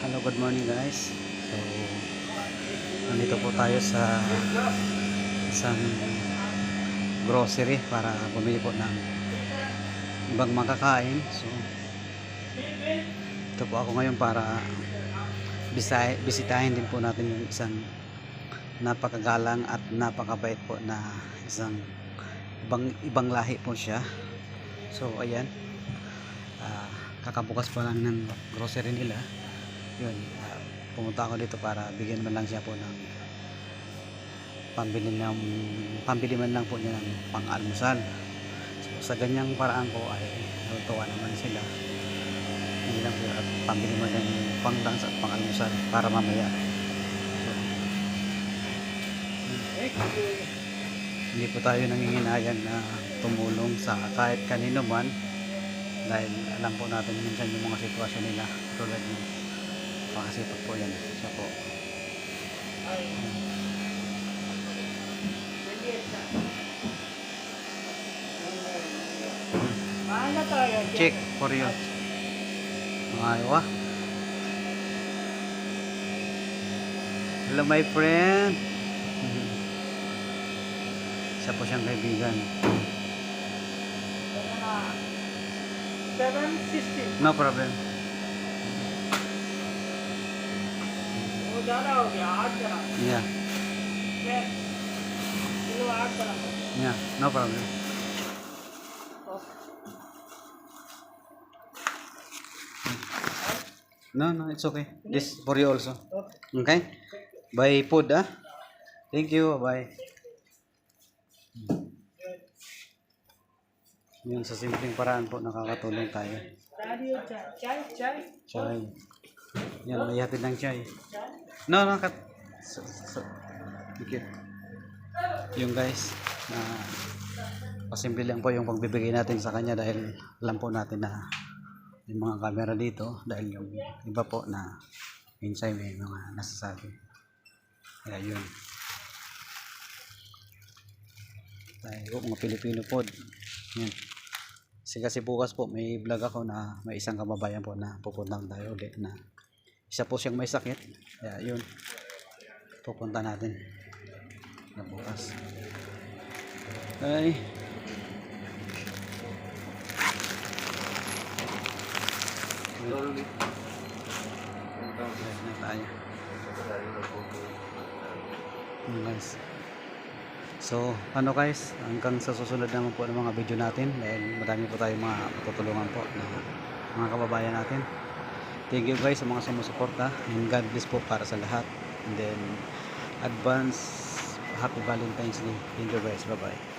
Hello, good morning guys. So, nandito po tayo sa isang grocery para bumili po ng ibang makakain. So, ito po ako ngayon para bisitahin din po natin yung isang napakagalang at napakabait po na isang ibang lahi po siya. So, ayan. Kakabukas pa lang ng grocery nila. Yun, pumunta ako dito para bigyan man lang siya po ng pambili man lang po niya ng pang-almusal. So, sa ganyang paraan po ay natutuwa naman sila. Hindi lang po at pambili man lang pang-lunch at pang-almusal para mamaya. So, hindi po tayo nanginginayang na tumulong sa kahit kanino man dahil alam po natin minsan yung mga sitwasyon nila tulad ng pakasipag po yan siya po. Check for you ayaw. Hello my friend. Isa po siyang kaibigan. 760 No problem. वो ज़्यादा हो गया 8 ग्राम Yeah. Kilo 8 gram Yeah, no problem. No, it's okay. This for you also. Okay? Buy food, ah. Thank you. Bye. Yun, sa simpleng paraan po nakakatulong tayo. Chai. Yan, may hatid ng chai. No, cut. Thank you. Yung guys, na pasimple lang po yung pagbibigay natin sa kanya dahil alam po natin na yung mga camera dito dahil yung iba po na minsan may mga nasasabi. Kaya yun. Tayo mga Pilipino po. Yan. Kasi bukas po may vlog ako na may isang kababayan po na pupuntang tayo ulit na isa po siyang may sakit. Kaya yun. Pupunta natin na bukas. Ay. Na tayo. Guys. So, ano guys, hanggang sa susunod naman po ng mga video natin dahil marami po tayong mga matutulungan po na mga kababayan natin. Thank you guys sa mga sumusuporta and God bless po para sa lahat. And then, advance Happy Valentine's Day. Thank you guys. Bye-bye.